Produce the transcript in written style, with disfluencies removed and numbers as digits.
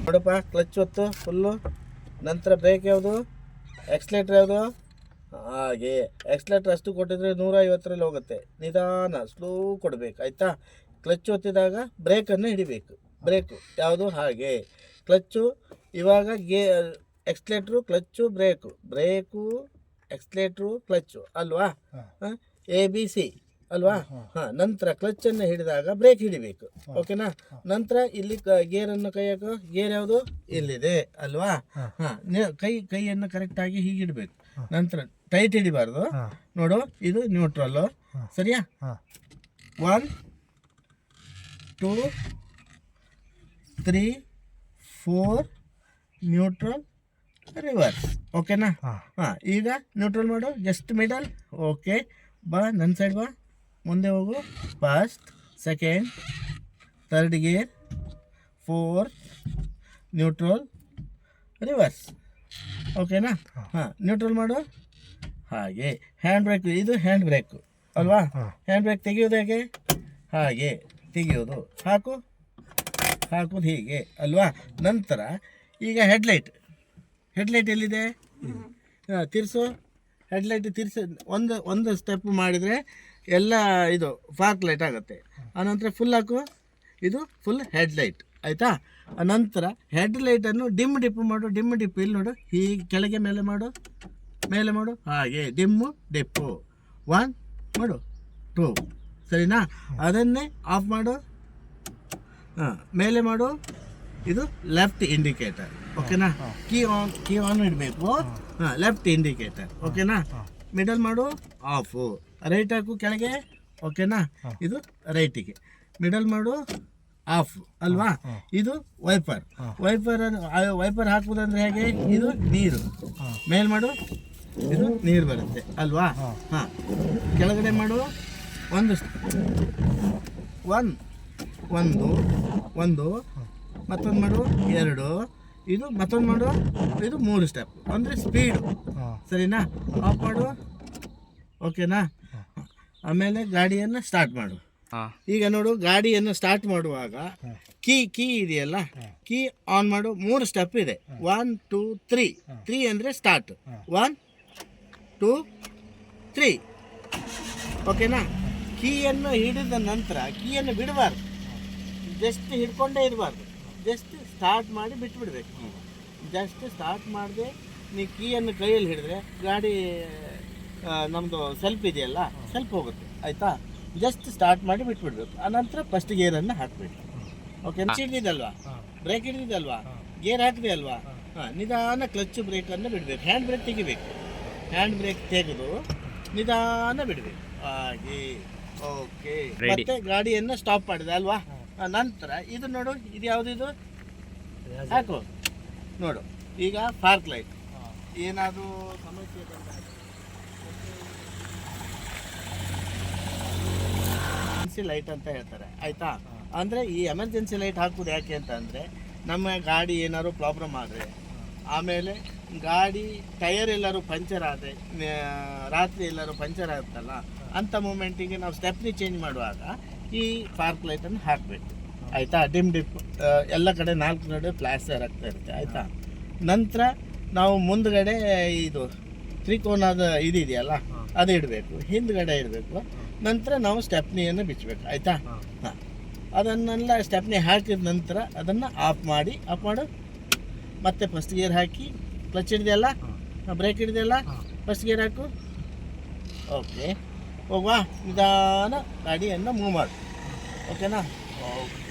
ನೋಡಪ್ಪ, ಕ್ಲಚ್ ಒತ್ತು ಫುಲ್ಲು. ನಂತರ ಬ್ರೇಕ್ ಯಾವುದು, ಎಕ್ಸ್ಲೇಟ್ರ್ ಯಾವುದು. ಹಾಗೆ ಎಕ್ಸ್ಲೇಟ್ರ್ ಅಷ್ಟು ಕೊಟ್ಟಿದ್ರೆ 150ರಲ್ಲಿ ಹೋಗುತ್ತೆ. ನಿಧಾನ ಸ್ಲೋ ಕೊಡಬೇಕು ಆಯಿತಾ. ಕ್ಲಚ್ ಒತ್ತಿದಾಗ ಬ್ರೇಕನ್ನು ಹಿಡಿಬೇಕು. ಬ್ರೇಕು ಯಾವುದು, ಹಾಗೆ ಕ್ಲಚ್ಚು. ಇವಾಗ ಎಕ್ಸ್ಲೇಟ್ರು, ಕ್ಲಚ್ಚು, ಬ್ರೇಕು ಎಕ್ಸ್ಲೇಟ್ರು, ಕ್ಲಚ್ಚು ಅಲ್ವಾ. ABC ಅಲ್ವಾ. ನಂತರ ಕ್ಲಚ್ಚನ್ನು ಹಿಡಿದಾಗ ಬ್ರೇಕ್ ಹಿಡಿಬೇಕು. ಓಕೆನಾ. ನಂತರ ಇಲ್ಲಿ ಗೇರನ್ನು ಕೈಯಾಕ. ಗೇರ್ ಯಾವುದು, ಇಲ್ಲಿದೆ ಅಲ್ವಾ. ಕೈಯನ್ನು ಕರೆಕ್ಟಾಗಿ ಹೀಗೆ ಇಡಬೇಕು. ನಂತರ ಟೈಟ್ ಹಿಡಿಬಾರ್ದು. ನೋಡು, ಇದು ನ್ಯೂಟ್ರಲ್ಲು, ಸರಿಯಾ. 1 2 3 4 ನ್ಯೂಟ್ರಲ್, ರಿವರ್ಸ್. ಓಕೆನಾ. ಈಗ ನ್ಯೂಟ್ರಲ್ ಮಾಡು, ಜಸ್ಟ್ ಮಿಡಲ್. ಓಕೆ, ಬಾ ನನ್ನ ಸೈಡ್ ಬಾ, ಮುಂದೆ ಹೋಗು. First, second, third gear, fourth, neutral, reverse. ಓಕೆನಾ. ನ್ಯೂಟ್ರಲ್ ಮಾಡು. ಹಾಗೆ ಹ್ಯಾಂಡ್ ಬ್ರೇಕ್, ಇದು ಹ್ಯಾಂಡ್ ಬ್ರೇಕು ಅಲ್ವಾ. ಹ್ಯಾಂಡ್ ಬ್ರೇಕ್ ತೆಗೆಯೋದು ಹೇಗೆ, ಹಾಗೆ ತೆಗೆಯೋದು. ಹಾಕೋದು ಹೀಗೆ ಅಲ್ವಾ. ನಂತರ ಈಗ ಹೆಡ್ಲೈಟ್ ಎಲ್ಲಿದೆ, ತಿರ್ಸು. ಹೆಡ್ಲೈಟ್ ತಿರ್ಸಿ ಒಂದು ಸ್ಟೆಪ್ ಮಾಡಿದರೆ ಎಲ್ಲ ಇದು ಫಾರ್ಕ್ ಲೈಟ್ ಆಗುತ್ತೆ. ಆನಂತರ ಫುಲ್ ಹಾಕು, ಇದು ಫುಲ್ ಹೆಡ್ಲೈಟ್ ಆಯಿತಾ. ನಂತರ ಹೆಡ್ಲೈಟನ್ನು ಡಿಮ್ ಡಿಪ್ಪು ಇಲ್ಲಿ ನೋಡು, ಹೀಗೆ ಕೆಳಗೆ ಮೇಲೆ ಮಾಡು, ಹಾಗೆ ಡಿಮ್ಮು ಡಿಪ್ಪು. 1 ಮಾಡು, 2, ಸರಿನಾ. ಅದನ್ನೇ ಆಫ್ ಮಾಡು, ಮೇಲೆ ಮಾಡು. ಇದು ಲೆಫ್ಟ್ ಇಂಡಿಕೇಟರ್. ಓಕೆನಾ. ಕೀ ಆನ್ ಇಡಬೇಕು. Left indicator. ಓಕೆನಾ. ಮಿಡಲ್ ಮಾಡು, ಆಫು. ರೈಟ್ ಹಾಕು ಕೆಳಗೆ. ಓಕೆನಾ. ಇದು ರೈಟಿಗೆ. ಮಿಡಲ್ ಮಾಡು, ಆಫ್ ಅಲ್ವಾ. ಇದು ವೈಪರ್ ಹಾಕುವುದಂದ್ರೆ ಹೇಗೆ, ಇದು ನೀರು ಮೇಲ್ ಮಾಡು, ಇದು ನೀರು ಬರುತ್ತೆ ಅಲ್ವಾ. ಕೆಳಗಡೆ ಮಾಡು. ಒಂದು ಮತ್ತೊಂದು ಮಾಡು, 2, ಇದು ಮತ್ತೊಂದು ಮಾಡು, ಇದು 3 ಸ್ಟೆಪ್ ಅಂದರೆ ಸ್ಪೀಡು, ಸರಿನಾ. ಆಫ್ ಮಾಡು. ಓಕೆನಾ. ಆಮೇಲೆ ಗಾಡಿಯನ್ನು ಸ್ಟಾರ್ಟ್ ಮಾಡು. ಈಗ ನೋಡು, ಗಾಡಿಯನ್ನು ಸ್ಟಾರ್ಟ್ ಮಾಡುವಾಗ ಕೀ ಇದೆಯಲ್ಲ, ಕೀ ಆನ್ ಮಾಡು. 3 ಸ್ಟೆಪ್ ಇದೆ. 1 2 3 ಅಂದರೆ ಸ್ಟಾರ್ಟ್. 1 2 3. ಓಕೆನಾ. ಕೀಯನ್ನು ಹಿಡಿದ ನಂತರ ಕೀಯನ್ನು ಬಿಡಬಾರ್ದು, ಜಸ್ಟ್ ಹಿಡ್ಕೊಂಡೇ ಇರಬಾರ್ದು. ಜಸ್ಟ್ ಸ್ಟಾರ್ಟ್ ಮಾಡಿ ಬಿಟ್ಬಿಡ್ಬೇಕು. ಜಸ್ಟ್ ಸ್ಟಾರ್ಟ್ ಮಾಡಿದೆ ನೀ ಕೀಯನ್ನು ಕೈಯಲ್ಲಿ ಹಿಡಿದ್ರೆ ಗಾಡಿ ನಮ್ಮದು ಸೆಲ್ಫ್ ಇದೆಯಲ್ಲ, ಸೆಲ್ಫ್ ಹೋಗುತ್ತೆ ಆಯಿತಾ. ಜಸ್ಟ್ ಸ್ಟಾರ್ಟ್ ಮಾಡಿ ಬಿಟ್ಬಿಡ್ಬೇಕು. ಆನಂತರ ಫಸ್ಟ್ ಗೇರನ್ನು ಹಾಕಬೇಕು. ಓಕೆ. ಹಿಡಿದಲ್ವಾ, ಬ್ರೇಕ್ ಹಿಡಿದಿದಲ್ವಾ, ಗೇರ್ ಹಾಕಿದೆ ಅಲ್ವಾ. ನಿಧಾನ ಕ್ಲಚ್ ಬ್ರೇಕನ್ನು ಬಿಡಬೇಕು. ಹ್ಯಾಂಡ್ ಬ್ರೇಕ್ ತೆಗಿಬೇಕು. ಹ್ಯಾಂಡ್ ಬ್ರೇಕ್ ತೆಗೆದು ನಿಧಾನ ಬಿಡಬೇಕು ಹಾಗೆ. ಓಕೆ. ಮತ್ತೆ ಗಾಡಿಯನ್ನು ಸ್ಟಾಪ್ ಮಾಡಿದೆ ಅಲ್ವಾ. ನಂತರ ಇದು ನೋಡು, ಇದು ಯಾವುದಿದು, ಹಾಕು ನೋಡು. ಈಗ ಫಾರ್ಕ್ ಲೈಟ್ ಏನಾದರೂ ಸಮಸ್ಯೆ ಬಂದಾಗ ಲೈಟ್ ಅಂತ ಹೇಳ್ತಾರೆ ಆಯಿತಾ. ಅಂದರೆ ಈ ಎಮರ್ಜೆನ್ಸಿ ಲೈಟ್ ಹಾಕೋದು ಯಾಕೆ ಅಂತ ಅಂದರೆ, ನಮ್ಮ ಗಾಡಿ ಏನಾದ್ರು ಪ್ರಾಬ್ಲಮ್ ಆದರೆ, ಆಮೇಲೆ ಗಾಡಿ ಟಯರ್ ಎಲ್ಲರೂ ಪಂಚರ್ ಆದರೆ, ರಾತ್ರಿ ಎಲ್ಲರೂ ಪಂಚರ್ ಆಗುತ್ತಲ್ಲ, ಅಂಥ ಮೂಮೆಂಟಿಗೆ ನಾವು ಸ್ಟೆಪ್ನಿ ಚೇಂಜ್ ಮಾಡುವಾಗ ಈ ಫಾರ್ಕ್ ಲೈಟನ್ನು ಹಾಕಬೇಕು ಆಯಿತಾ. ಡಿಪ್ ಎಲ್ಲ ಕಡೆ 4 ಕಡೆ ಫ್ಲ್ಯಾಶರ್ ಆಗ್ತಾ ಇರುತ್ತೆ ಆಯಿತಾ. ನಂತರ ನಾವು ಮುಂದ್ಗಡೆ ಇದು ತ್ರಿಕೋನದ ಇದೆಯಲ್ಲ, ಅದು ಇಡಬೇಕು, ಹಿಂದ್ಗಡೆ ಇಡಬೇಕು. ನಂತರ ನಾವು ಸ್ಟೆಪ್ನಿಯನ್ನು ಬಿಚ್ಚಬೇಕು ಆಯಿತಾ. ಅದನ್ನೆಲ್ಲ ಸ್ಟೆಪ್ನಿ ಹಾಕಿದ ನಂತರ ಅದನ್ನು ಆಫ್ ಮಾಡು. ಮತ್ತೆ ಫಸ್ಟ್ ಗೇರ್ ಹಾಕಿ, ಕ್ಲಚ್ ಹಿಡಿದೆಯಲ್ಲ, ಬ್ರೇಕ್ ಹಿಡಿದೆಯಲ್ಲ, ಫಸ್ಟ್ ಗೇರ್ ಹಾಕು. ಓಕೆ, ಹೋಗುವ. ನಿಧಾನ ಗಾಡಿಯನ್ನು ಮೂವ್ ಮಾಡು. ಓಕೆನಾ. ಓಕೆ.